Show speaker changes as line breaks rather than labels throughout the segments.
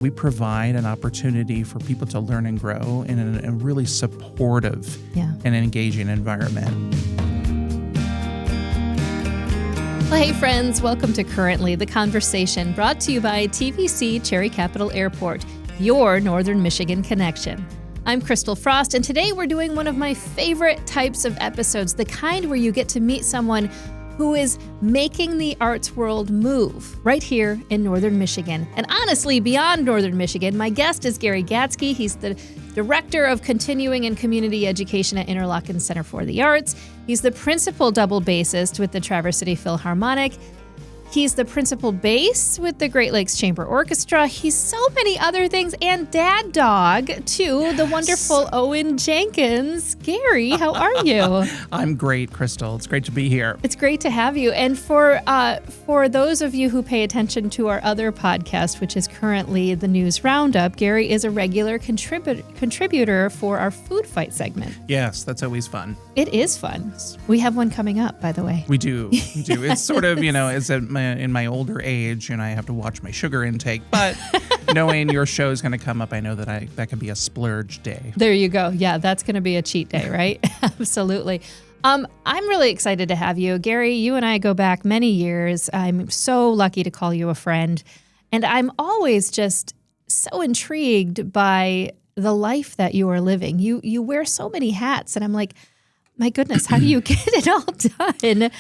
We provide an opportunity for people to learn and grow in a really supportive and engaging environment.
Well, hey friends, welcome to Currently, the conversation brought to you by TVC Cherry Capital Airport, your Northern Michigan connection. I'm Christal Frost, and today we're doing one of my favorite types of episodes, the kind where you get to meet someone who is making the arts world move right here in Northern Michigan. And honestly, beyond Northern Michigan, my guest is Gary Gatzke. He's the Director of Continuing and Community Education at Interlochen Center for the Arts. He's the principal double bassist with the Traverse City Philharmonic. He's the principal bass with the Great Lakes Chamber Orchestra. He's so many other things, and dad dog to the wonderful Owen Jenkins. Gary, how are you?
I'm great, Christal. It's great to be here.
It's great to have you. And for those of you who pay attention to our other podcast, which is Currently the News Roundup, Gary is a regular contributor for our Food Fight segment.
Yes, that's always fun.
It is fun. We have one coming up, by the way.
We do. We do. It's sort of, it's in my older age, and I have to watch my sugar intake. But knowing your show is going to come up, I know that could be a splurge day.
There you go. Yeah, that's going to be a cheat day, right? Absolutely. I'm really excited to have you. Gary, you and I go back many years. I'm so lucky to call you a friend. And I'm always just so intrigued by the life that you are living. You wear so many hats, and I'm like, my goodness, how do you get it all done?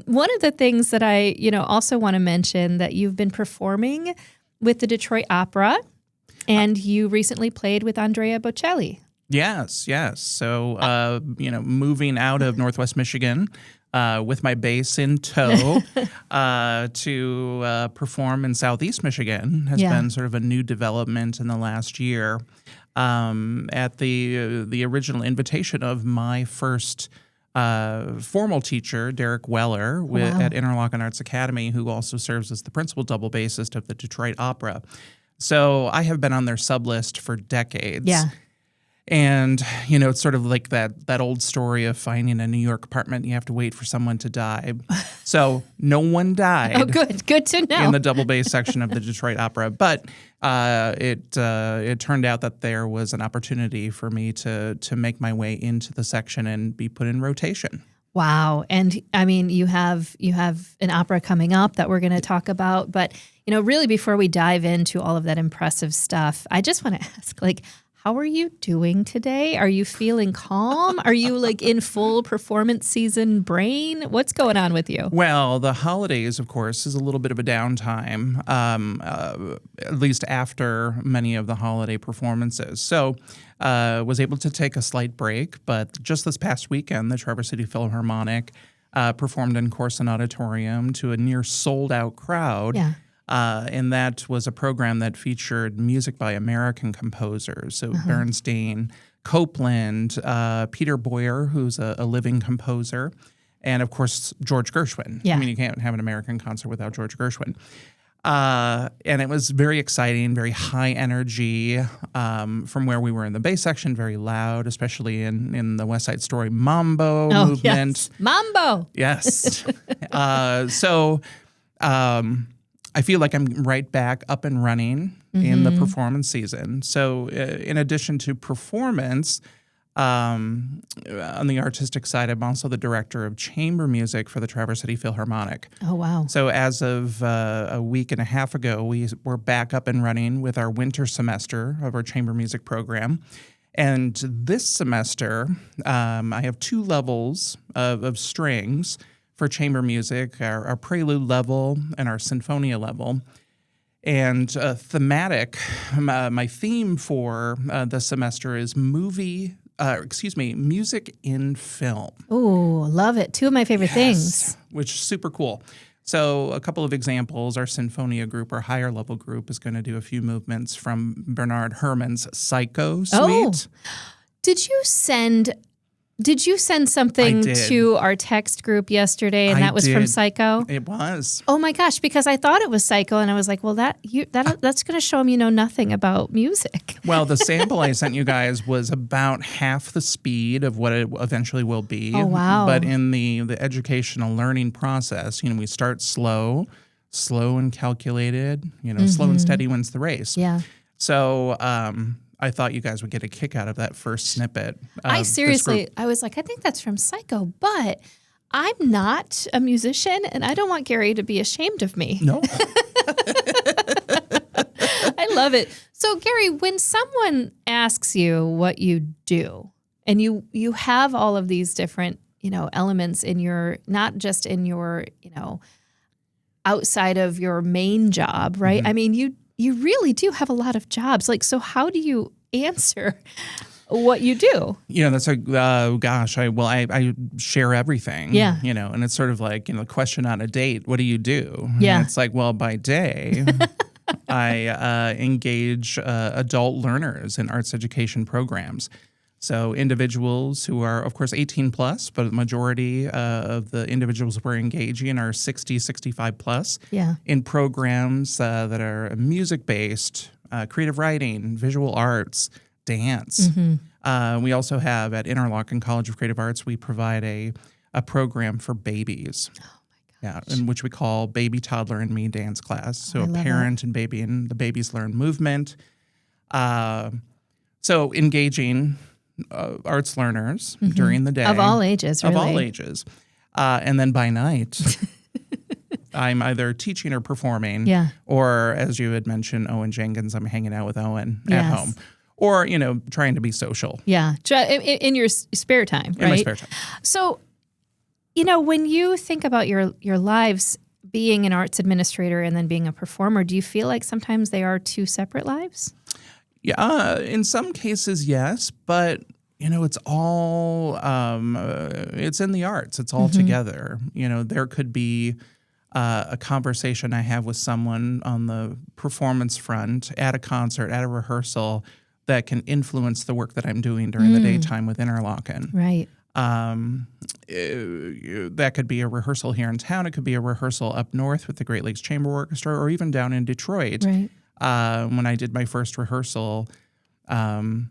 One of the things that I, also want to mention that you've been performing with the Detroit Opera, and you recently played with Andrea Bocelli.
Yes. So, moving out of Northwest Michigan with my bass in tow to perform in Southeast Michigan has been sort of a new development in the last year. At the original invitation of my first formal teacher, Derek Weller, at Interlochen Arts Academy, who also serves as the principal double bassist of the Detroit Opera. So I have been on their sub list for decades. Yeah. And, it's sort of like that old story of finding a New York apartment. You have to wait for someone to die. So no one died.
Oh, good to know.
In the double bass section of the Detroit Opera. But it turned out that there was an opportunity for me to make my way into the section and be put in rotation.
Wow. And I mean, you have an opera coming up that we're going to talk about. But, really before we dive into all of that impressive stuff, I just want to ask, how are you doing today? Are you feeling calm? Are you in full performance season brain? What's going on with you?
Well, the holidays, of course, is a little bit of a downtime, at least after many of the holiday performances. So was able to take a slight break, but just this past weekend, the Traverse City Philharmonic performed in Corson Auditorium to a near sold-out crowd. Yeah. And that was a program that featured music by American composers. So Bernstein, Copland, Peter Boyer, who's a living composer, and of course, George Gershwin. Yeah. I mean, you can't have an American concert without George Gershwin. And it was very exciting, very high energy from where we were in the bass section, very loud, especially in the West Side Story Mambo movement.
Yes. Mambo!
Yes. I feel like I'm right back up and running in the performance season. So in addition to performance, on the artistic side, I'm also the director of chamber music for the Traverse City Philharmonic.
Oh, wow.
So as of a week and a half ago, we were back up and running with our winter semester of our chamber music program. And this semester, I have two levels of strings for chamber music, our prelude level and our sinfonia level. And thematic, my theme for the semester is music in film.
Oh, love it. Two of my favorite things.
Which is super cool. So a couple of examples, our Sinfonia group, our higher level group, is going to do a few movements from Bernard Herrmann's Psycho Suite.
Oh, did you send something to our text group yesterday, and that was from Psycho?
It was.
Oh my gosh, because I thought it was Psycho, and I was like, well, that's going to show them you know nothing about music.
Well, the sample I sent you guys was about half the speed of what it eventually will be.
Oh, wow.
But in the educational learning process, we start slow. slow and calculated, slow and steady wins the race.
Yeah.
So I thought you guys would get a kick out of that first snippet.
I was like, I think that's from Psycho, but I'm not a musician and I don't want Gary to be ashamed of me.
No.
I love it. So Gary, when someone asks you what you do and you have all of these different, elements in your, not just in your, outside of your main job, right?
Mm-hmm.
I mean, you really do have a lot of jobs. Like, so how do you answer what you do?
That's I share everything.
Yeah.
And it's sort of like, the question on a date, what do you do?
Yeah.
And it's like, well, by day, I engage adult learners in arts education programs. So individuals who are, of course, 18 plus, but the majority of the individuals we're engaging are 60, 65 plus in programs that are music-based, creative writing, visual arts, dance. Mm-hmm. We also have at Interlochen College of Creative Arts, we provide a program for babies. Oh my gosh. Yeah, in which we call Baby, Toddler, and Me Dance Class. So a parent and baby and the babies learn movement. So engaging arts learners during the day.
Of all ages, really.
Of all ages. And then by night, I'm either teaching or performing. Yeah. Or, as you had mentioned, Owen Jenkins, I'm hanging out with Owen at home. Or, trying to be social.
Yeah. In your spare time, right?
In my spare time.
So, when you think about your lives being an arts administrator and then being a performer, do you feel like sometimes they are two separate lives?
Yeah, in some cases, yes, but it's all it's in the arts. It's all together. There could be a conversation I have with someone on the performance front at a concert, at a rehearsal, that can influence the work that I'm doing during the daytime with Interlochen.
Right.
That could be a rehearsal here in town. It could be a rehearsal up north with the Great Lakes Chamber Orchestra, or even down in Detroit.
Right.
When I did my first rehearsal, in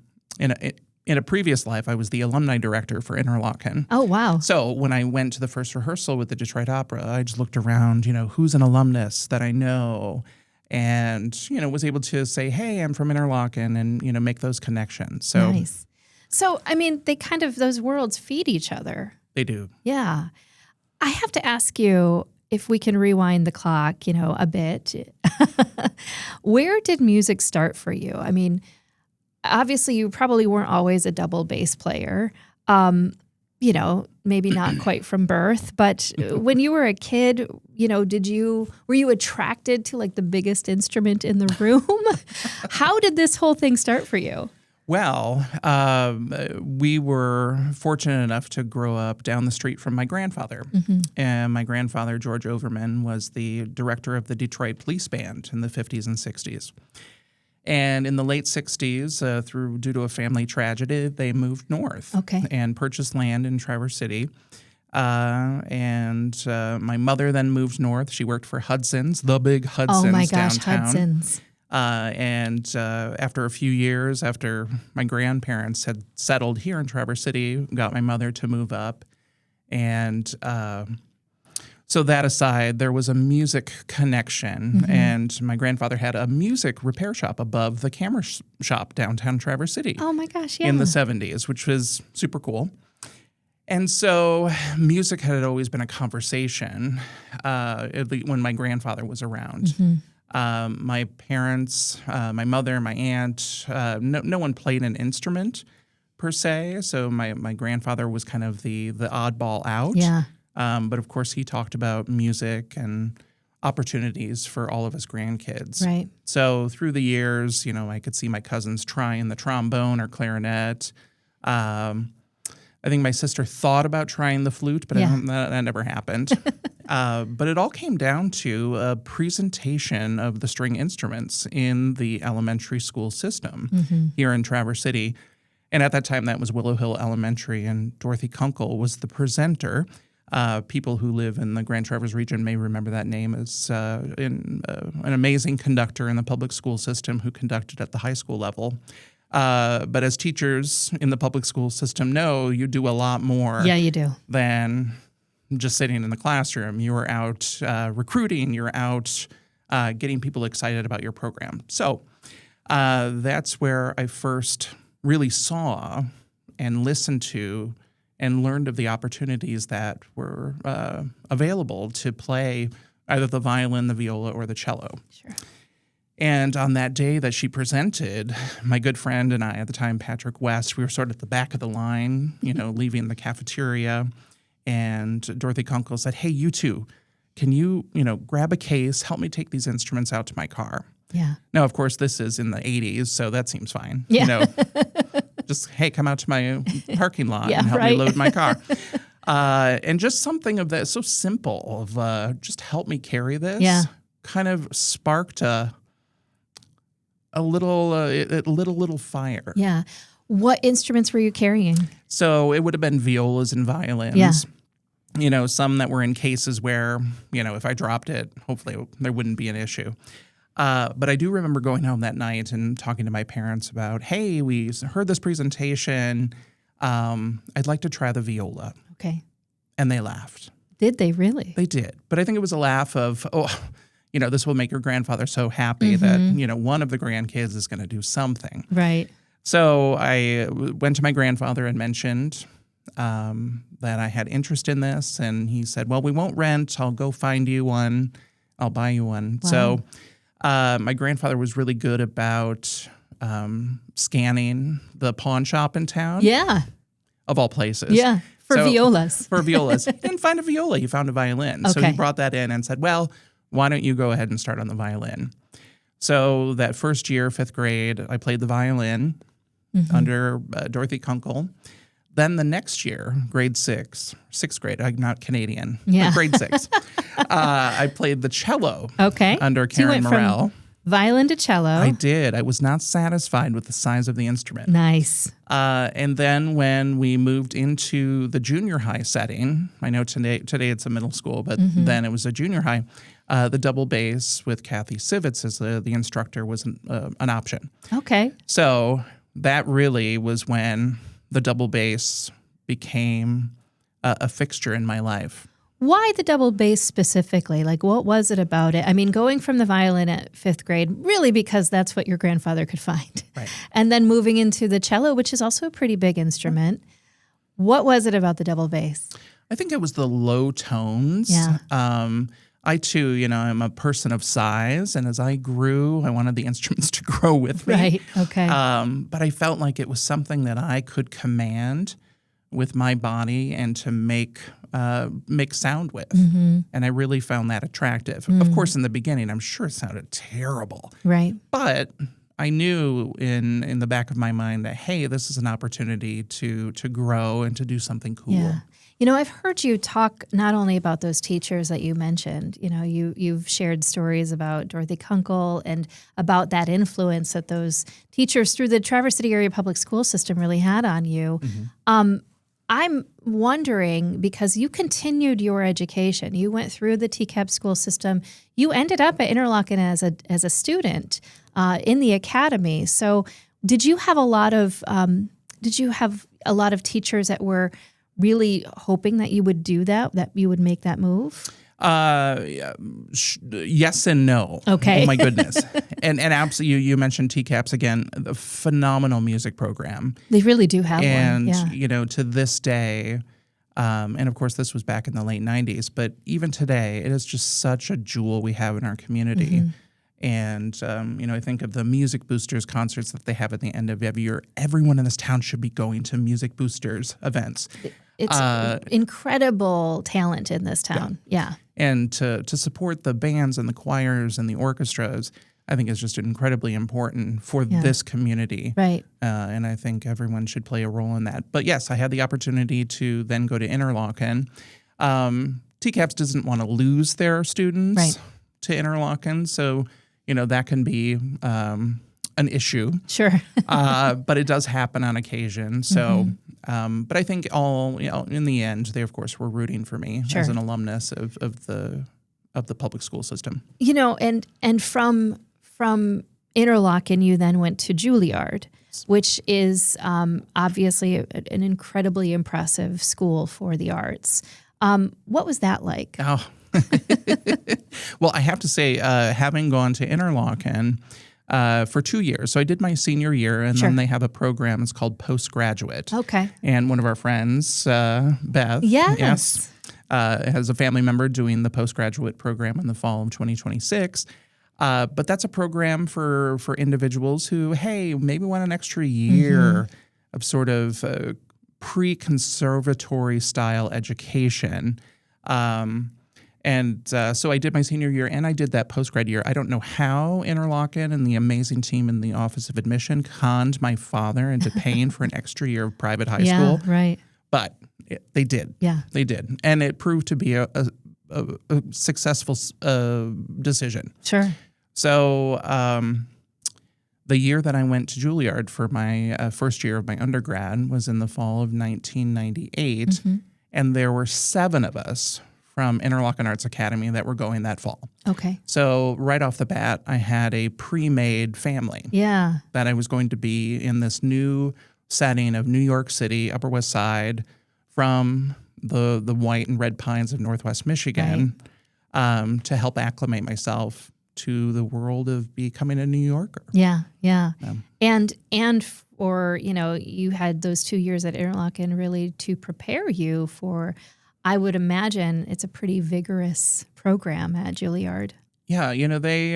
a previous life, I was the alumni director for Interlochen.
Oh, wow.
So when I went to the first rehearsal with the Detroit Opera, I just looked around, who's an alumnus that I know, and, was able to say, hey, I'm from Interlochen, and, make those connections. So
nice. So, I mean, those worlds feed each other.
They do.
Yeah. I have to ask you, if we can rewind the clock, a bit, where did music start for you? I mean, obviously you probably weren't always a double bass player, maybe not quite from birth, but when you were a kid, were you attracted to like the biggest instrument in the room? How did this whole thing start for you?
Well, we were fortunate enough to grow up down the street from my grandfather. Mm-hmm. And my grandfather, George Overman, was the director of the Detroit Police Band in the 50s and 60s. And in the late 60s, due to a family tragedy, they moved north and purchased land in Traverse City. And my mother then moved north. She worked for Hudson's, the big Hudson's downtown. Oh my gosh,
Hudson's.
And after a few years, after my grandparents had settled here in Traverse City, got my mother to move up. And so that aside, there was a music connection. Mm-hmm. And my grandfather had a music repair shop above the camera shop downtown Traverse City.
Oh my gosh, yeah.
In the 70s, which was super cool. And so music had always been a conversation when my grandfather was around. Mm-hmm. My parents, my mother, my aunt, no one played an instrument per se. So my grandfather was kind of the oddball out.
Yeah.
But of course, he talked about music and opportunities for all of his grandkids.
Right.
So through the years, I could see my cousins trying the trombone or clarinet. I think my sister thought about trying the flute, but that never happened. But it all came down to a presentation of the string instruments in the elementary school system here in Traverse City. And at that time, that was Willow Hill Elementary, and Dorothy Kunkel was the presenter. People who live in the Grand Traverse region may remember that name as an amazing conductor in the public school system who conducted at the high school level. But as teachers in the public school system know, you do a lot more
you do.
than just sitting in the classroom. You were out recruiting. You're out getting people excited about your program. So that's where I first really saw and listened to and learned of the opportunities that were available to play either the violin, the viola, or the cello.
Sure.
And on that day that she presented, my good friend and I at the time, Patrick West, we were sort of at the back of the line, leaving the cafeteria. And Dorothy Kunkel said, "Hey, you two, can you, grab a case, help me take these instruments out to my car?"
Yeah.
Now, of course, this is in the 80s, so that seems fine.
Yeah.
Just, hey, come out to my parking lot
Yeah,
and help me
right.
load my car. And just something of that, so simple, of just help me carry this, kind of sparked a little fire.
Yeah. What instruments were you carrying?
So it would have been violas and violins.
Yeah.
Some that were in cases where, if I dropped it, hopefully there wouldn't be an issue. But I do remember going home that night and talking to my parents about, hey, we heard this presentation. I'd like to try the viola.
Okay.
And they laughed.
Did they really?
They did. But I think it was a laugh of, this will make your grandfather so happy that, one of the grandkids is going to do something.
Right.
So I went to my grandfather and mentioned that I had interest in this. And he said, well, we won't rent. I'll go find you one. I'll buy you one.
Wow.
So my grandfather was really good about scanning the pawn shop in town.
Yeah.
Of all places.
Yeah. For violas.
For violas. He didn't find a viola. He found a violin. So
Okay.
he brought that in and said, well, why don't you go ahead and start on the violin? So that first year, 5th grade, I played the violin under Dorothy Kunkel. Then the next year, grade 6th grade, I'm not Canadian,
Yeah.
but grade 6, I played the cello
Okay.
under
So you
Karen
went from
Morrell.
violin to cello.
I did. I was not satisfied with the size of the instrument.
Nice.
And then when we moved into the junior high setting, I know today it's a middle school, but then it was a junior high, the double bass with Kathy Sivitz as the instructor was an option.
Okay.
So that really was when the double bass became a fixture in my life.
Why the double bass specifically? Like, what was it about it? I mean, going from the violin at 5th grade, really because that's what your grandfather could find.
Right.
And then moving into the cello, which is also a pretty big instrument. What was it about the double bass?
I think it was the low tones.
Yeah.
I too, am a person of size, and as I grew, I wanted the instruments to grow with me.
Right. Okay.
But I felt like it was something that I could command with my body and to make sound with. And I really found that attractive. Of course, in the beginning, I'm sure it sounded terrible.
Right.
But I knew in the back of my mind that, hey, this is an opportunity to grow and to do something cool.
Yeah. I've heard you talk not only about those teachers that you mentioned. You've shared stories about Dorothy Kunkel and about that influence that those teachers through the Traverse City area public school system really had on you. I'm wondering, because you continued your education, you went through the TCAP school system, you ended up at Interlochen as a student in the academy. So, did you have a lot of teachers that were really hoping that you would do that you would make that move?
Yes and no.
Okay.
Oh my goodness. and absolutely, you mentioned TCAPS again, the phenomenal music program.
They really do have
and,
one. Yeah.
To this day, and of course this was back in the late 90s, but even today, it is just such a jewel we have in our community. And, I think of the Music Boosters concerts that they have at the end of every year. Everyone in this town should be going to Music Boosters events.
It's incredible talent in this town. Yeah.
And to support the bands and the choirs and the orchestras, I think is just incredibly important for this community.
Right.
And I think everyone should play a role in that. But yes, I had the opportunity to then go to Interlochen. TCAPS doesn't want to lose their students to Interlochen, so that can be an issue.
Sure.
But it does happen on occasion. So, but I think in the end, they of course were rooting for me as an alumnus of the public school system.
And from Interlochen, you then went to Juilliard, which is obviously an incredibly impressive school for the arts. What was that like?
Oh, well, I have to say, having gone to Interlochen for 2 years, so I did my senior year, and
Sure.
then they have a program. It's called postgraduate.
Okay.
And one of our friends, Beth,
Yes.
has a family member doing the postgraduate program in the fall of 2026. But that's a program for individuals who, hey, maybe want an extra year of sort of pre-conservatory style education. So I did my senior year and I did that postgrad year. I don't know how Interlochen and the amazing team in the Office of Admission conned my father into paying for an extra year of private high school.
Yeah, right.
But they did.
Yeah.
They did. And it proved to be a successful decision.
Sure.
So the year that I went to Juilliard for my first year of my undergrad was in the fall of 1998. And there were 7 of us from Interlochen Arts Academy that were going that fall.
Okay.
So right off the bat, I had a pre-made family
Yeah.
that I was going to be in this new setting of New York City, Upper West Side, from the white and red pines of Northwest Michigan, to help acclimate myself to the world of becoming a New Yorker.
Yeah. Yeah. And for, you had those 2 years at Interlochen really to prepare you for, I would imagine it's a pretty vigorous program at Juilliard.
Yeah, they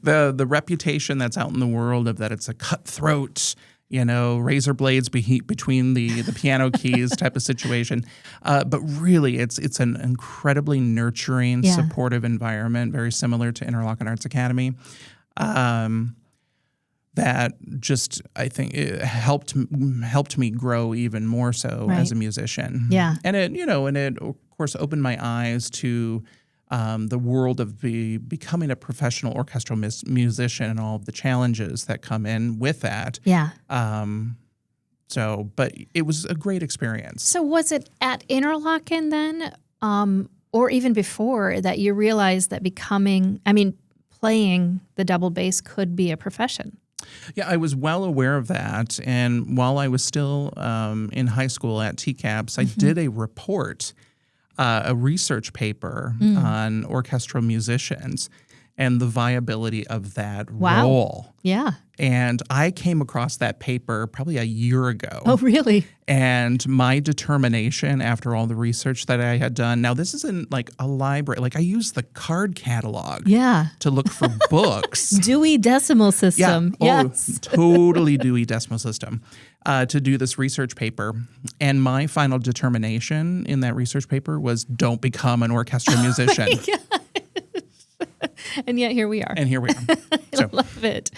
the reputation that's out in the world of that it's a cutthroat, razor blades between the piano keys type of situation. But really, it's an incredibly nurturing, supportive environment, very similar to Interlochen Arts Academy. That just, I think, it helped me grow even more so as a musician.
Yeah.
And it of course opened my eyes to the world of becoming a professional orchestral musician and all of the challenges that come in with that.
Yeah.
But it was a great experience.
So was it at Interlochen then, or even before, that you realized that playing the double bass could be a profession?
Yeah, I was well aware of that. And while I was still in high school at TCAPS, I did a report, a research paper on orchestral musicians and the viability of that role.
Yeah.
And I came across that paper probably a year ago.
Oh, really?
And my determination after all the research that I had done, now this isn't like a library, like I used the card catalog to look for books.
Dewey Decimal System.
Yeah.
Yes.
Totally Dewey Decimal System to do this research paper. And my final determination in that research paper was don't become an orchestral musician.
And yet here we are.
And here we are.
I love it.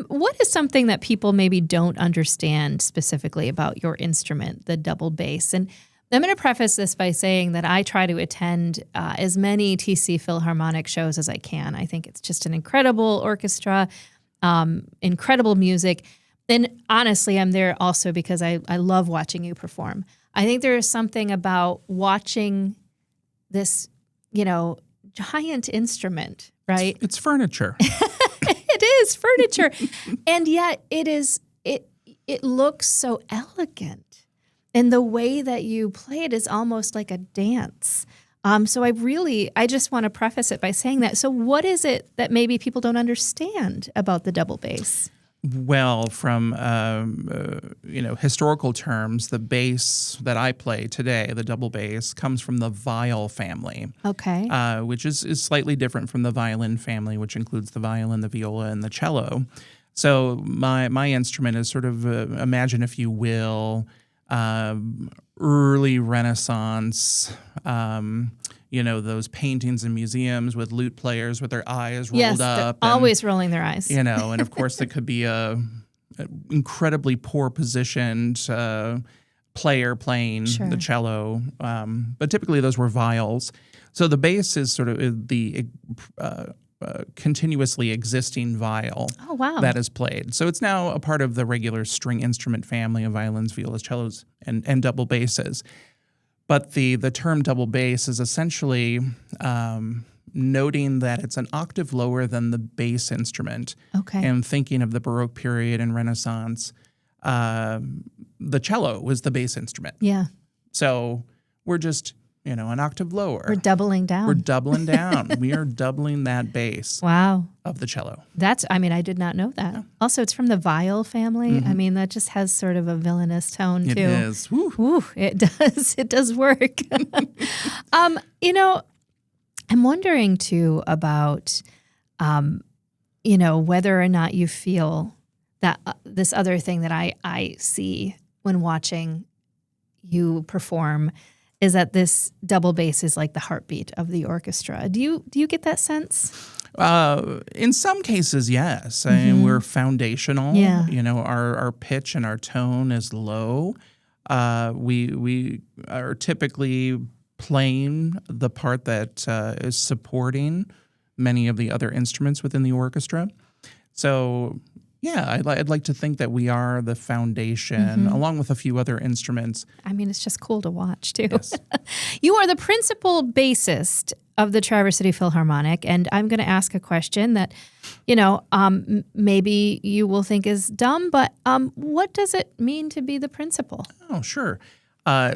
What is something that people maybe don't understand specifically about your instrument, the double bass? And I'm going to preface this by saying that I try to attend as many TC Philharmonic shows as I can. I think it's just an incredible orchestra, incredible music. And honestly, I'm there also because I love watching you perform. I think there is something about watching this, giant instrument, right?
It's furniture.
It is furniture. And yet it looks so elegant. And the way that you play it is almost like a dance. So I just want to preface it by saying that. So what is it that maybe people don't understand about the double bass?
Well, from historical terms, the bass that I play today, the double bass, comes from the viol family.
Okay.
Which is slightly different from the violin family, which includes the violin, the viola, and the cello. So my instrument is sort of, imagine if you will, early Renaissance. Those paintings in museums with lute players with their eyes rolled up.
They're always rolling their eyes.
And of course there could be a incredibly poor positioned player playing the cello. But typically those were viols. So the bass is sort of the continuously existing viol that is played. So it's now a part of the regular string instrument family of violins, violas, cellos, and double basses. But the term double bass is essentially noting that it's an octave lower than the bass instrument.
Okay.
And thinking of the Baroque period and Renaissance, the cello was the bass instrument.
Yeah.
So We're just, an octave lower.
We're doubling down.
We're doubling down. We are doubling that bass of the cello.
I did not know that. Yeah. Also, it's from the viol family. Mm-hmm. I mean, that just has sort of a villainous tone, too.
It is.
Woo, it does. It does work. I'm wondering, too, about, whether or not you feel that this other thing that I see when watching you perform is that this double bass is like the heartbeat of the orchestra. Do you get that sense?
In some cases, yes. I mean, we're foundational.
Yeah.
Our pitch and our tone is low. We are typically playing the part that is supporting many of the other instruments within the orchestra. So, yeah, I'd like to think that we are the foundation, along with a few other instruments. I mean, it's just cool to watch, too. Yes.
You are the principal bassist of the Traverse City Philharmonic, and I'm going to ask a question that, maybe you will think is dumb, but what does it mean to be the principal?
Oh, sure.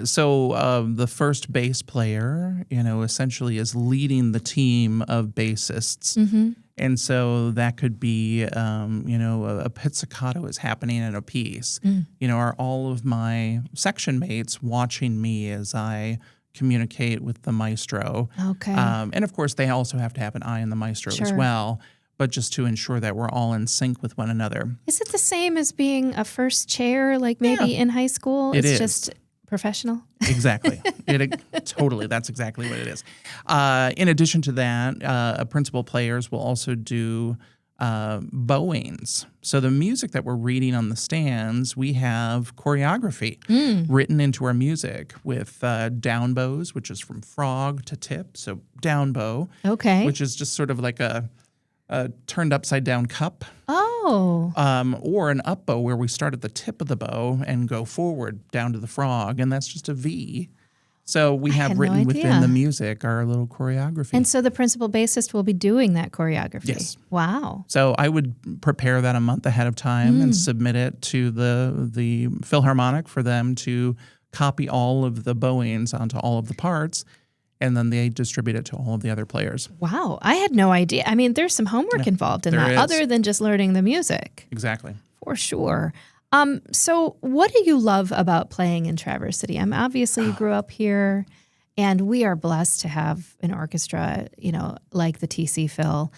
So the first bass player, essentially is leading the team of bassists. Mm-hmm. And so that could be, a pizzicato is happening in a piece. Are all of my section mates watching me as I communicate with the maestro?
Okay.
And of course, they also have to have an eye on the maestro as well, but just to ensure that we're all in sync with one another.
Is it the same as being a first chair, like maybe in high school?
It's
just professional?
Exactly. Totally. That's exactly what it is. In addition to that, principal players will also do bowings. So the music that we're reading on the stands, we have choreography written into our music with down bows, which is from frog to tip. So down bow, which is just sort of like a turned upside down cup.
Oh.
Or an up bow where we start at the tip of the bow and go forward down to the frog, and that's just a V. So we have written within the music our little choreography.
And so the principal bassist will be doing that choreography?
Yes.
Wow.
So I would prepare that a month ahead of time and submit it to the Philharmonic for them to copy all of the bowings onto all of the parts. And then they distribute it to all of the other players.
Wow. I had no idea. I mean, there's some homework involved in that, other than just learning the music.
Exactly.
For sure. So what do you love about playing in Traverse City? Obviously, you grew up here, and we are blessed to have an orchestra, like the TC Phil.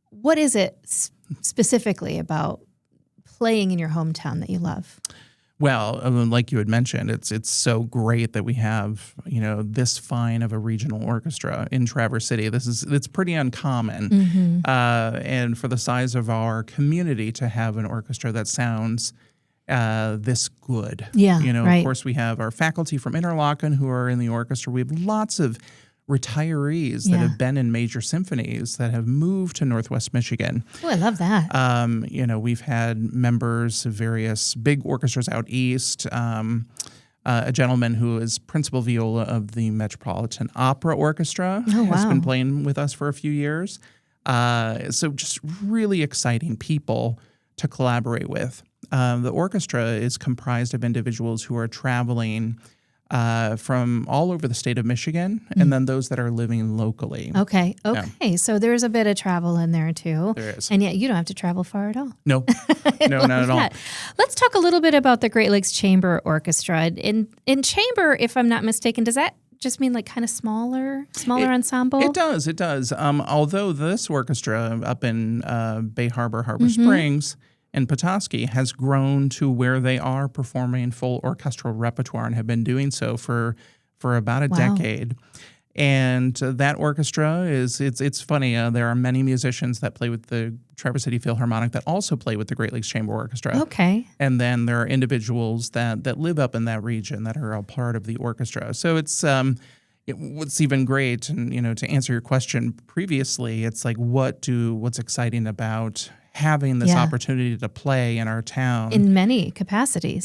What is it specifically about playing in your hometown that you love?
Well, like you had mentioned, it's so great that we have this fine of a regional orchestra in Traverse City. It's pretty uncommon, and for the size of our community to have an orchestra that sounds this good.
Yeah,
Of course, we have our faculty from Interlochen who are in the orchestra. We have lots of retirees that have been in major symphonies that have moved to Northwest Michigan.
Oh, I love that.
We've had members of various big orchestras out east. A gentleman who is principal viola of the Metropolitan Opera Orchestra has been playing with us for a few years. So just really exciting people to collaborate with. The orchestra is comprised of individuals who are traveling from all over the state of Michigan, and then those that are living locally.
Okay. Yeah. So there's a bit of travel in there too.
There is.
And yet you don't have to travel far at all.
No, not at all.
Let's talk a little bit about the Great Lakes Chamber Orchestra. In chamber, if I'm not mistaken, does that just mean like kind of smaller ensemble?
It does. Although this orchestra up in Bay Harbor, Harbor Springs, and Petoskey has grown to where they are performing full orchestral repertoire and have been doing so for about a decade. And that orchestra it's funny. There are many musicians that play with the Traverse City Philharmonic that also play with the Great Lakes Chamber Orchestra.
Okay.
And then there are individuals that live up in that region that are a part of the orchestra. So it's what's even great, and to answer your question previously, it's like what's exciting about having this opportunity to play in our town.
In many capacities.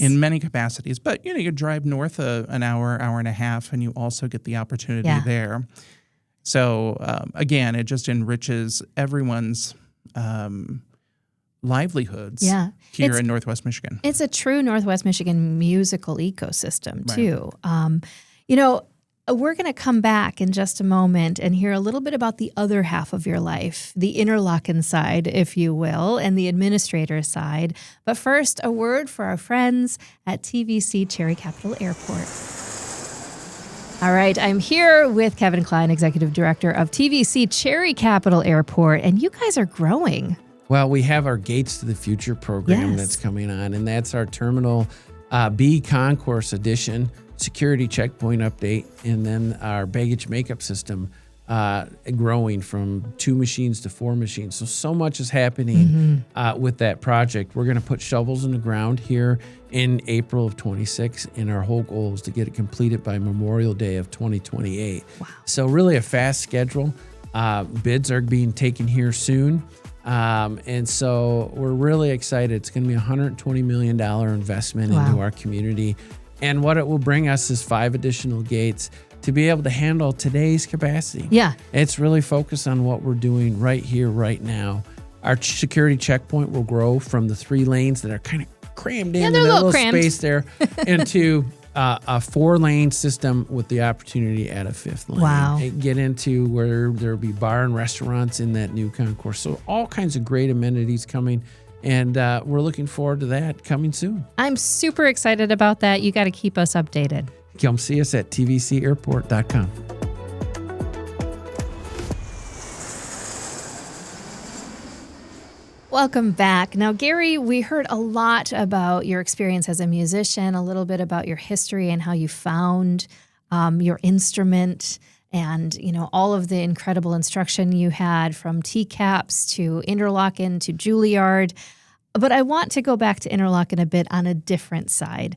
But, you drive north an hour and a half, and you also get the opportunity there. So, again, it just enriches everyone's livelihoods here in Northwest Michigan.
It's a true Northwest Michigan musical ecosystem, too. we're going to come back in just a moment and hear a little bit about the other half of your life, the Interlochen side, if you will, and the administrator side. But first, a word for our friends at TVC Cherry Capital Airport. All right, I'm here with Kevin Klein, Executive Director of TVC Cherry Capital Airport, and you guys are growing.
Well, we have our Gates to the Future program that's coming on, and that's our Terminal B Concourse Edition, security checkpoint update, and then our baggage makeup system growing from 2 machines to 4 machines. So much is happening with that project. We're going to put shovels in the ground here in April of 26, and our whole goal is to get it completed by Memorial Day of 2028. Wow. So really a fast schedule. Bids are being taken here soon. And so we're really excited. It's going to be a $120 million investment into our community. And what it will bring us is 5 additional gates to be able to handle today's capacity.
Yeah.
It's really focused on what we're doing right here, right now. Our security checkpoint will grow from the 3 lanes that are kind of crammed in,
they're a little
space there, into a 4-lane system with the opportunity at a 5th lane.
Wow.
And get into where there'll be bar and restaurants in that new concourse. So all kinds of great amenities coming. And we're looking forward to that coming soon.
I'm super excited about that. You got to keep us updated.
Come see us at tvcairport.com.
Welcome back. Now, Gary, we heard a lot about your experience as a musician, a little bit about your history and how you found your instrument, and all of the incredible instruction you had from TCAPs to Interlochen to Juilliard. But I want to go back to Interlochen a bit on a different side.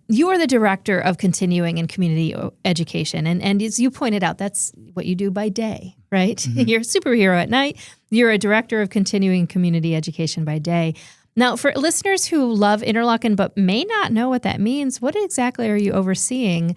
You are the director of continuing and community education. And as you pointed out, that's what you do by day, right? Mm-hmm. You're a superhero at night. You're a director of continuing community education by day. Now, for listeners who love Interlochen but may not know what that means, what exactly are you overseeing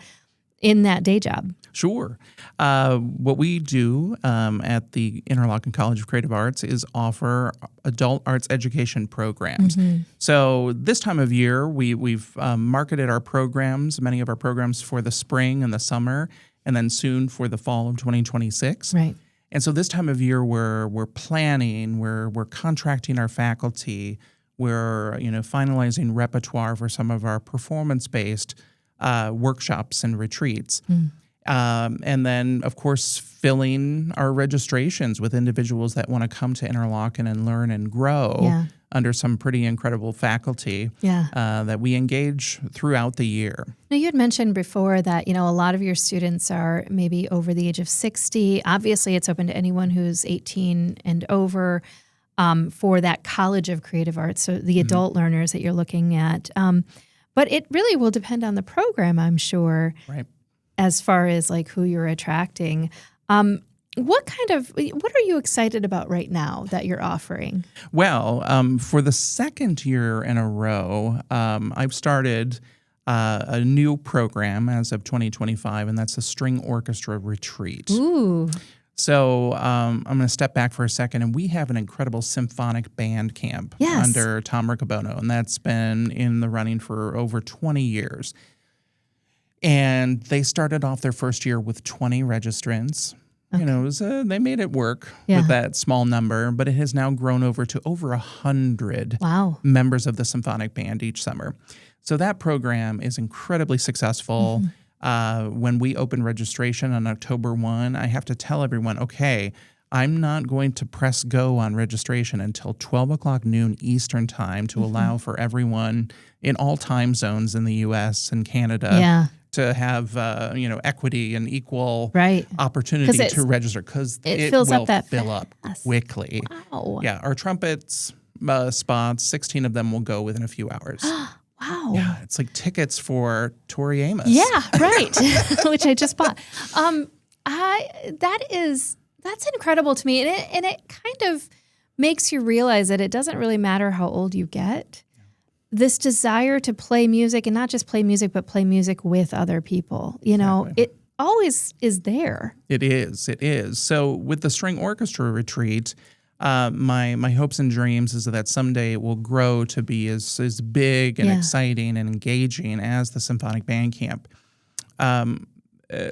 in that day job?
Sure. What we do at the Interlochen College of Creative Arts is offer adult arts education programs. Mm-hmm. So this time of year, we've marketed our programs, many of our programs for the spring and the summer, and then soon for the fall of 2026.
Right.
And so this time of year, we're planning, we're contracting our faculty, we're finalizing repertoire for some of our performance-based workshops and retreats. Mm. And then, of course, filling our registrations with individuals that want to come to Interlochen and learn and grow under some pretty incredible faculty that we engage throughout the year.
Now, you had mentioned before that, a lot of your students are maybe over the age of 60. Obviously, it's open to anyone who's 18 and over for that College of Creative Arts, so the adult learners that you're looking at. But it really will depend on the program, I'm sure.
Right.
As far as like who you're attracting. What are you excited about right now that you're offering?
Well, for the second year in a row, I've started a new program as of 2025, and that's a string orchestra retreat.
Ooh.
So I'm going to step back for a second, and we have an incredible symphonic band camp under Tom Riccobono, and that's been in the running for over 20 years. And they started off their first year with 20 registrants. Okay. They made it work with that small number, but it has now grown over 100 members of the symphonic band each summer. So that program is incredibly successful. Mm-hmm. When we open registration on October 1, I have to tell everyone, okay, I'm not going to press go on registration until 12 o'clock noon Eastern time to allow for everyone in all time zones in the U.S. and Canada to have equity and equal opportunity to register, because it
fills
will
up that
fill up quickly.
Wow.
Yeah, our trumpets spots, 16 of them will go within a few hours.
Wow.
Yeah, it's like tickets for Tori Amos.
Yeah, right. Which I just bought. That's incredible to me, and it kind of makes you realize that it doesn't really matter how old you get. This desire to play music, and not just play music, but play music with other people. It always is there.
It is. So with the string orchestra retreat, my hopes and dreams is that someday it will grow to be as big and exciting and engaging as the symphonic band camp.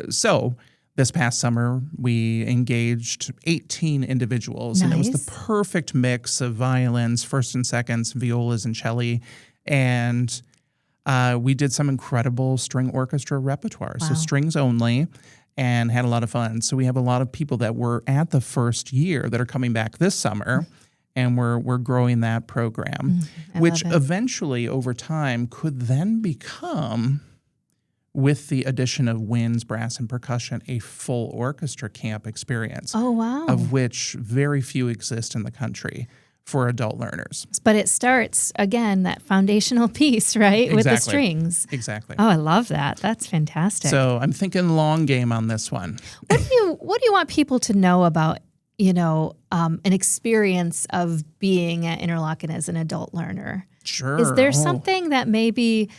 So this past summer, we engaged 18 individuals, and it was the perfect mix of violins, first and seconds, violas, and cello. And we did some incredible string orchestra repertoire, so strings only, and had a lot of fun. So we have a lot of people that were at the first year that are coming back this summer, and we're growing that program, which eventually over time could then become, with the addition of winds, brass, and percussion, a full orchestra camp experience.
Oh, wow.
Of which very few exist in the country for adult learners.
But it starts, again, that foundational piece, right?
Exactly.
With the strings.
Exactly.
Oh, I love that. That's fantastic.
So I'm thinking long game on this one.
What do you want people to know about, an experience of being at Interlochen as an adult learner?
Sure.
Is there something that maybe,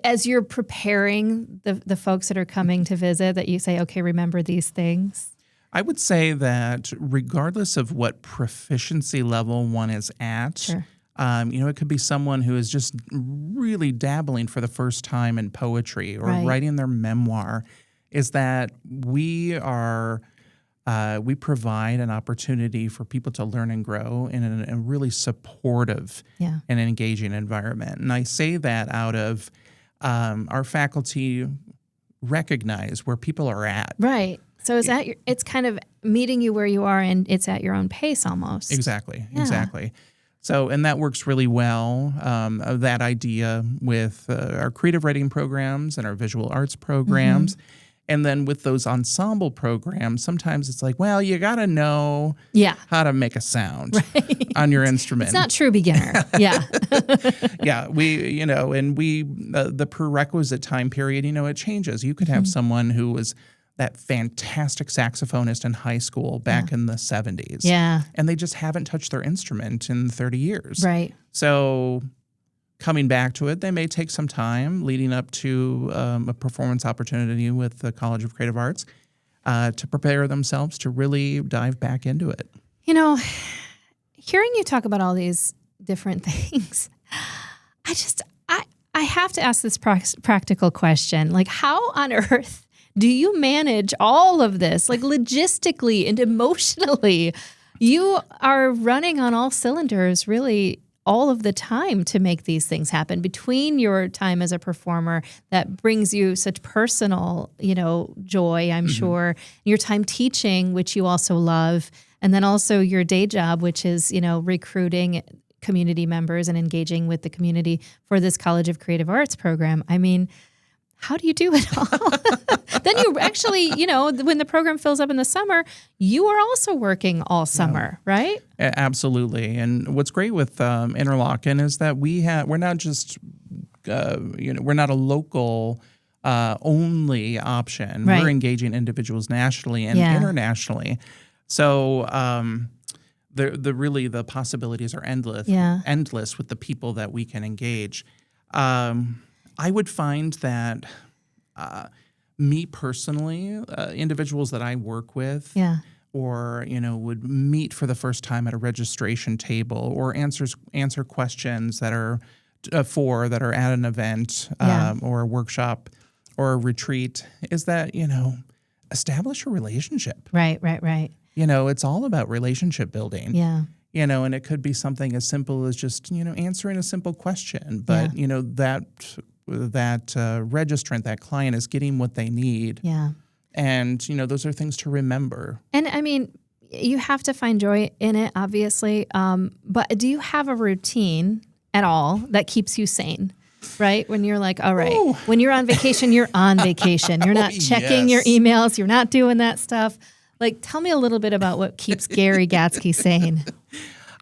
as you're preparing the folks that are coming to visit, that you say, okay, remember these things?
I would say that regardless of what proficiency level one is at,
Sure.
It could be someone who is just really dabbling for the first time in poetry or writing their memoir, is that we provide an opportunity for people to learn and grow in a really supportive and engaging environment. And I say that out of our faculty recognize where people are at.
Right. So it's kind of meeting you where you are, and it's at your own pace almost.
Exactly. So, and that works really well, that idea with our creative writing programs and our visual arts programs. And then with those ensemble programs, sometimes it's like, well, you got to know how to make a sound on your instrument.
It's not true beginner. Yeah.
The prerequisite time period, it changes. You could have someone who was that fantastic saxophonist in high school back in the 70s.
Yeah.
And they just haven't touched their instrument in 30 years.
Right.
So coming back to it, they may take some time leading up to a performance opportunity with the College of Creative Arts to prepare themselves to really dive back into it.
Hearing you talk about all these different things, I have to ask this practical question. Like, how on earth do you manage all of this, like logistically and emotionally? You are running on all cylinders, really, all of the time to make these things happen. Between your time as a performer that brings you such personal, joy, I'm sure, your time teaching, which you also love, and then also your day job, which is, recruiting community members and engaging with the community for this College of Creative Arts program. I mean, how do you do it all? Then you actually, when the program fills up in the summer, you are also working all summer, right?
Absolutely. And what's great with Interlochen is that we're not just, we're not a local only option.
Right.
We're engaging individuals nationally and internationally. So the possibilities are endless with the people that we can engage. I would find that me personally, individuals that I work with or, would meet for the first time at a registration table or answer questions that are at an event or a workshop or a retreat, is that, establish a relationship.
Right.
It's all about relationship building.
Yeah.
And it could be something as simple as just, answering a simple question, but, that registrant, that client is getting what they need.
Yeah.
And, those are things to remember.
And I mean, you have to find joy in it, obviously. But do you have a routine at all that keeps you sane? Right? When you're like, all right, when you're on vacation, you're on vacation. You're not checking your emails. You're not doing that stuff. Like, tell me a little bit about what keeps Gary Gatzke sane.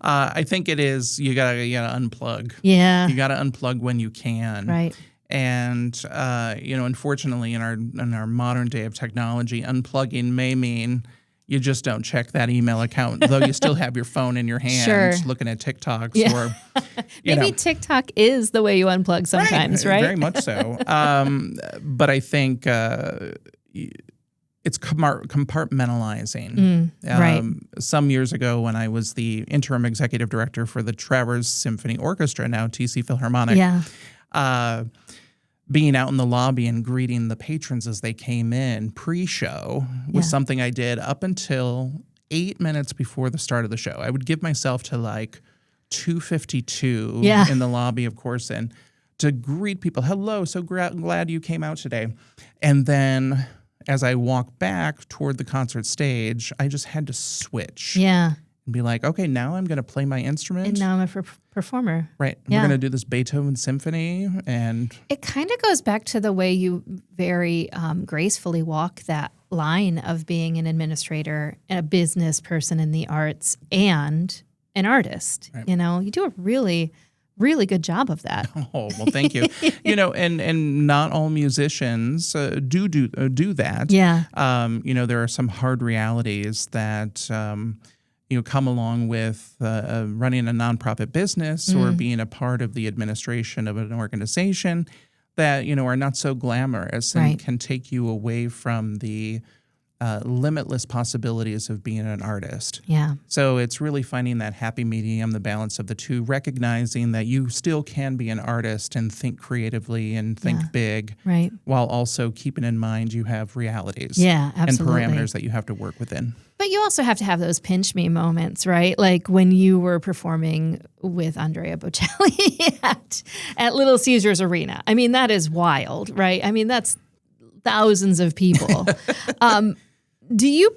I think it is, you gotta unplug.
Yeah.
You gotta unplug when you can.
Right.
And, unfortunately in our modern day of technology, unplugging may mean you just don't check that email account, though you still have your phone in your hand looking at TikToks or,
maybe TikTok is the way you unplug sometimes, right?
Very much so. But I think it's compartmentalizing.
Right.
Some years ago when I was the interim executive director for the Travers Symphony Orchestra, now TC Philharmonic, being out in the lobby and greeting the patrons as they came in pre-show was something I did up until 8 minutes before the start of the show. I would give myself to like 2:52 in the lobby, of course, and to greet people. Hello, so glad you came out today. And then as I walk back toward the concert stage, I just had to switch.
Yeah.
And be like, okay, now I'm going to play my instrument.
And now I'm a performer.
Right.
Yeah.
We're going to do this Beethoven symphony. And
it kind of goes back to the way you very gracefully walk that line of being an administrator, a business person in the arts, and an artist.
Right.
You know, you do a really, really good job of that.
Oh, well, thank you. You know, and not all musicians do that.
Yeah.
You know, there are some hard realities that you know, come along with running a nonprofit business or being a part of the administration of an organization that, you know, are not so glamorous and can take you away from the limitless possibilities of being an artist.
Yeah.
So it's really finding that happy medium, the balance of the two, recognizing that you still can be an artist and think creatively and think big,
Right.
while also keeping in mind you have realities
Absolutely.
and parameters that you have to work within.
But you also have to have those pinch me moments, right? Like when you were performing with Andrea Bocelli at Little Caesars Arena. I mean, that is wild, right? I mean, that's thousands of people. Do you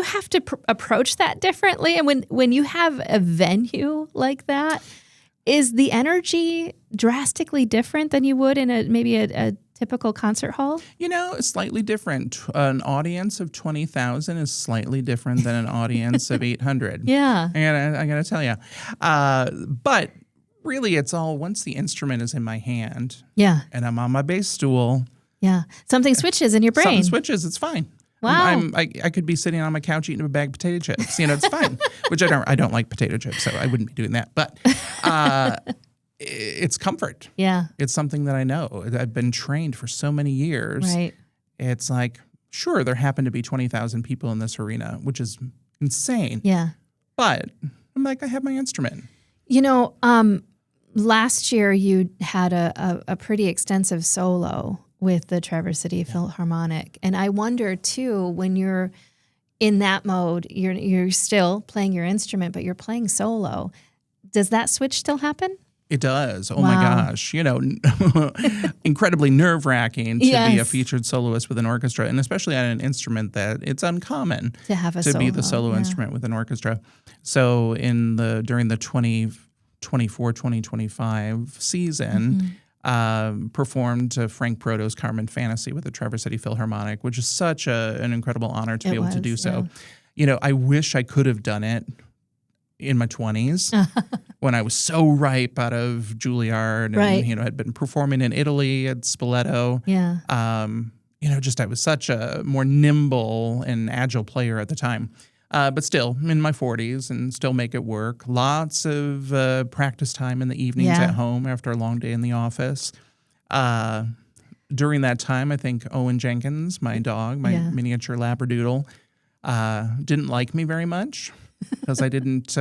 have to approach that differently? And when you have a venue like that, is the energy drastically different than you would in maybe a typical concert hall? You know,
it's slightly different. An audience of 20,000 is slightly different than an audience of 800.
Yeah.
I gotta tell you. But really, it's all once the instrument is in my hand and I'm on my bass stool.
Yeah. Something switches in your brain.
Something switches, it's fine.
Wow.
I could be sitting on my couch eating a bag of potato chips. You know, it's fine. Which I don't like potato chips, so I wouldn't be doing that. But it's comfort.
Yeah.
It's something that I know. I've been trained for so many years.
Right.
It's like, sure, there happen to be 20,000 people in this arena, which is insane.
Yeah.
But I'm like, I have my instrument.
You know, last year you had a pretty extensive solo with the Traverse City Philharmonic. And I wonder, too, when you're in that mode, you're still playing your instrument, but you're playing solo. Does that switch still happen?
It does. Oh, my gosh. You know, incredibly nerve-wracking to be a featured soloist with an orchestra, and especially on an instrument that it's uncommon
to have
be the solo instrument with an orchestra. So during the 2024-2025 season, performed Frank Proto's Carmen Fantasy with the Traverse City Philharmonic, which is such an incredible honor to be able to do so. Yeah. You know, I wish I could have done it in my 20s when I was so ripe out of Juilliard and, you know, had been performing in Italy at Spoleto.
Yeah.
You know, just I was such a more nimble and agile player at the time. But still, I'm in my 40s and still make it work. Lots of practice time in the evenings at home after a long day in the office. During that time, I think Owen Jenkins, my dog, my miniature Labradoodle, didn't like me very much because I didn't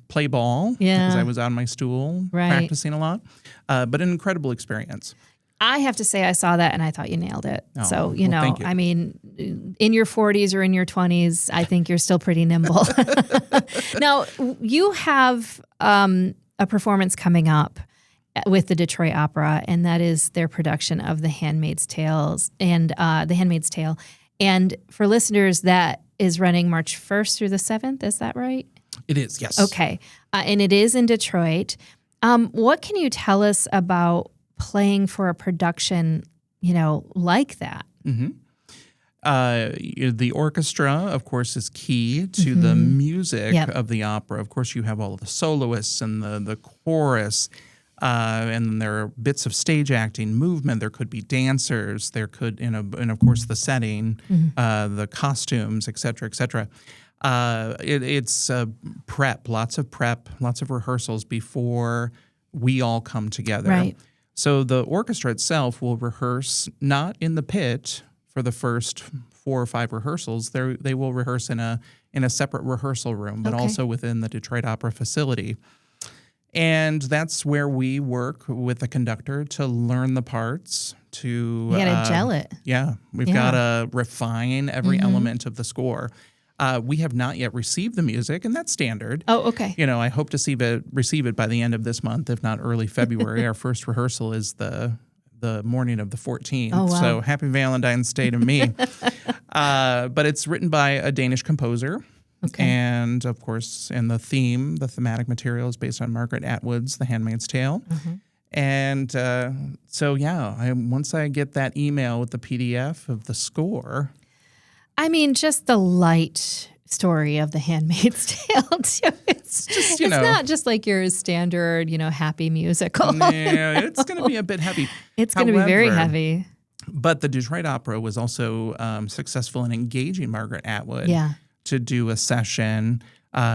play ball because I was on my stool practicing a lot. But an incredible experience.
I have to say I saw that and I thought you nailed it.
Oh,
so, you know,
thank you.
I mean, in your 40s or in your 20s, I think you're still pretty nimble. Now, you have a performance coming up with the Detroit Opera, and that is their production of The Handmaid's Tale. And for listeners, that is running March 1st through the 7th. Is that right?
It is, yes.
Okay. And it is in Detroit. What can you tell us about playing for a production, you know, like that?
Mm-hmm. The orchestra, of course, is key to the music of the opera. Of course, you have all of the soloists and the chorus, and there are bits of stage acting, movement. There could be dancers. There could, and of course, the setting, the costumes, et cetera, et cetera. It's prep, lots of rehearsals before we all come together.
Right.
So the orchestra itself will rehearse not in the pit for the first 4 or 5 rehearsals. They will rehearse in a separate rehearsal room, but also within the Detroit Opera facility. And that's where we work with the conductor to learn the parts, to...
You gotta gel it.
Yeah, we've got to refine every element of the score. We have not yet received the music, and that's standard.
Oh, okay.
I hope to receive it by the end of this month, if not early February. Our first rehearsal is the morning of the 14th.
Oh, wow.
So happy Valentine's Day to me. But it's written by a Danish composer.
Okay.
And, of course, in the thematic material is based on Margaret Atwood's The Handmaid's Tale. And once I get that email with the PDF of the score...
I mean, just the light story of The Handmaid's Tale, too. It's not just like your standard, happy musical.
No, it's going to be a bit heavy.
It's going to be very heavy.
But the Detroit Opera was also successful in engaging Margaret Atwood to do a session,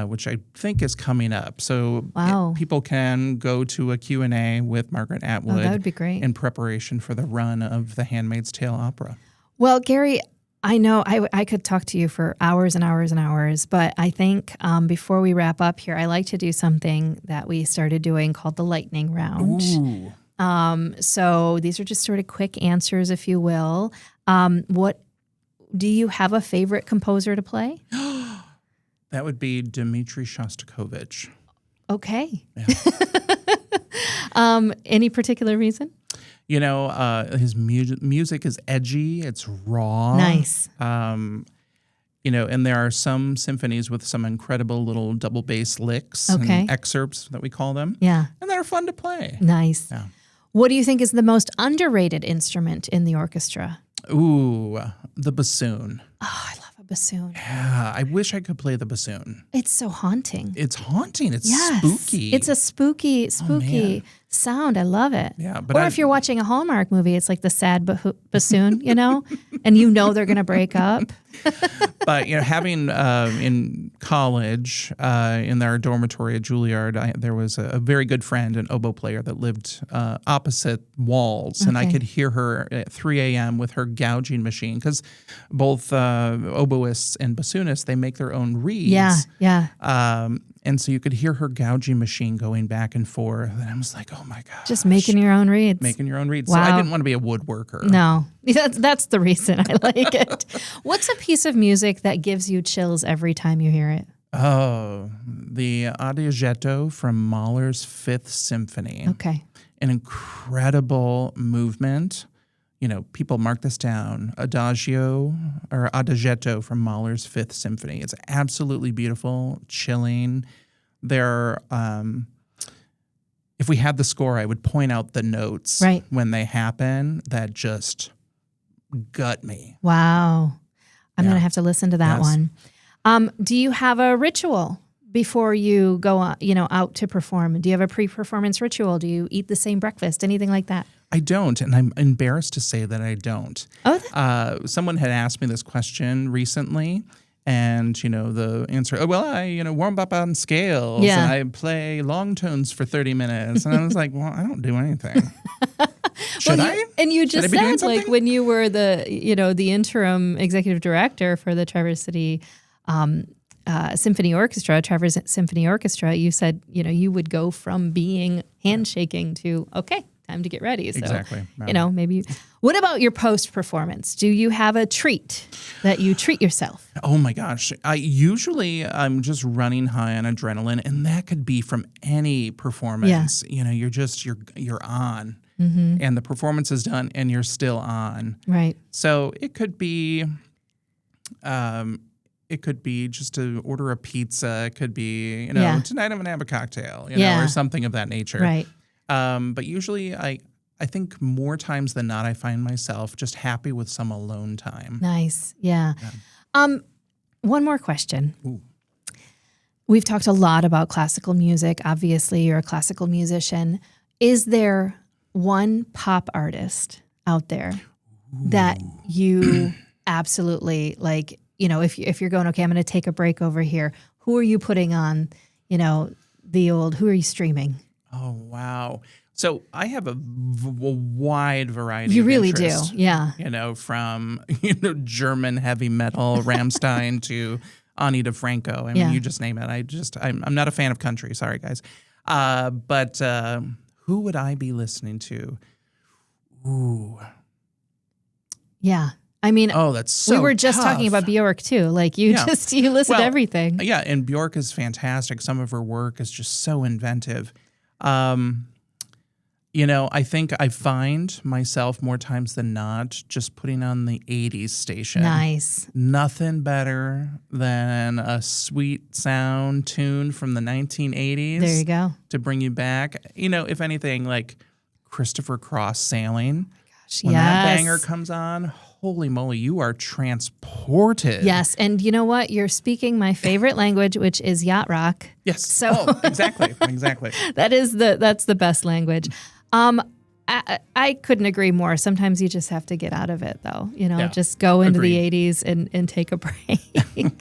which I think is coming up. So people can go to a Q&A with Margaret Atwood.
Oh, that would be great.
In preparation for the run of the Handmaid's Tale opera.
Well, Gary, I know I could talk to you for hours and hours and hours, but I think before we wrap up here, I like to do something that we started doing called the lightning round.
Ooh.
So these are just sort of quick answers, if you will. What do you have a favorite composer to play?
That would be Dmitri Shostakovich.
Okay.
Yeah.
Any particular reason?
His music is edgy. It's raw.
Nice.
And there are some symphonies with some incredible little double bass licks and excerpts that we call them.
Yeah.
And they're fun to play.
Nice.
Yeah.
What do you think is the most underrated instrument in the orchestra?
Ooh, the bassoon.
Oh, I love a bassoon.
Yeah, I wish I could play the bassoon.
It's so haunting.
It's haunting. It's
yes.
spooky.
It's a spooky sound. I love it.
Yeah,
or if you're watching a Hallmark movie, it's like the sad bassoon, and they're going to break up.
But having in college in our dormitory at Juilliard, there was a very good friend, an oboe player that lived opposite walls, and I could hear her at 3 a.m. with her gouging machine, because both oboists and bassoonists, they make their own reeds.
Yeah.
And so you could hear her gouging machine going back and forth, and I was like, "Oh my gosh!"
Just making your own reeds.
Wow. So I didn't want to be a woodworker.
No, that's the reason I like it. What's a piece of music that gives you chills every time you hear it?
Oh, the Adagietto from Mahler's Fifth Symphony.
Okay.
An incredible movement. People mark this down. Adagietto from Mahler's Fifth Symphony. It's absolutely beautiful, chilling. If we had the score, I would point out the notes when they happen that just gut me.
Wow. I'm going to have to listen to that one. Do you have a ritual before you go out to perform? Do you have a pre-performance ritual? Do you eat the same breakfast? Anything like that?
I don't, and I'm embarrassed to say that I don't.
Oh,
someone had asked me this question recently, and the answer, I warm up on scales, and I play long tones for 30 minutes, and I was like, well, I don't do anything. Should I?
And you just said, like, when you were the interim executive director for the Traverse City Symphony Orchestra, Traverse Symphony Orchestra, you said, you would go from being handshaking to, okay, time to get ready. So,
exactly.
Maybe. What about your post-performance? Do you have a treat that you treat yourself?
Oh my gosh. I'm just running high on adrenaline, and that could be from any performance.
Yeah.
You're on. Mm-hmm. And the performance is done and you're still on.
Right.
So it could be just to order a pizza. It could be, tonight I'm going to have a cocktail, or something of that nature.
Right.
But usually I think more times than not, I find myself just happy with some alone time.
Nice. Yeah. One more question.
Ooh.
We've talked a lot about classical music. Obviously, you're a classical musician. Is there one pop artist out there that you absolutely like, if you're going, okay, I'm going to take a break over here, who are you putting on, who are you streaming?
Oh, wow. So I have a wide variety
you
of
really
interest,
do, yeah.
From, German heavy metal, Rammstein to Ani DiFranco. I mean, you just name it. I'm not a fan of country. Sorry, guys. But who would I be listening to? Ooh.
Yeah. I mean,
that's so
we were just
tough.
talking about Bjork too. Like you listen to everything.
Yeah, and Bjork is fantastic. Some of her work is just so inventive. I think I find myself more times than not just putting on the 80s station.
Nice.
Nothing better than a sweet sound tune from the 1980s.
There you go.
To bring you back. If anything, like Christopher Cross Sailing.
When
that banger comes on, holy moly, you are transported.
Yes, and you know what? You're speaking my favorite language, which is yacht rock.
Yes.
So
exactly.
That's the best language. I couldn't agree more. Sometimes you just have to get out of it, though. Just go into the 80s and take a break.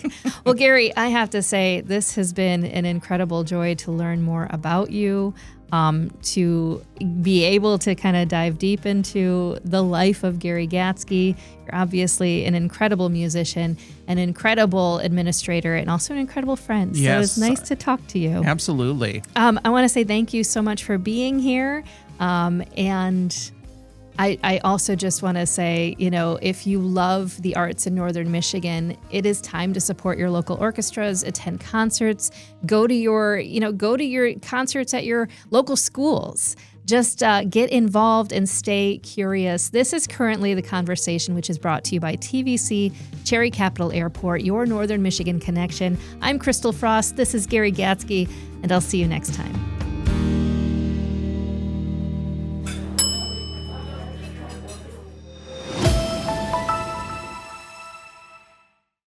Well, Gary, I have to say this has been an incredible joy to learn more about you. To be able to kind of dive deep into the life of Gary Gatzke. You're obviously an incredible musician, an incredible administrator, and also an incredible friend. So
Yes.
it's nice to talk to you.
Absolutely.
I want to say thank you so much for being here. And I also just want to say, if you love the arts in Northern Michigan, it is time to support your local orchestras, attend concerts, go to your concerts at your local schools. Just get involved and stay curious. This is Currently the Conversation, which is brought to you by TVC Cherry Capital Airport, your Northern Michigan connection. I'm Christal Frost. This is Gary Gatzke, and I'll see you next time.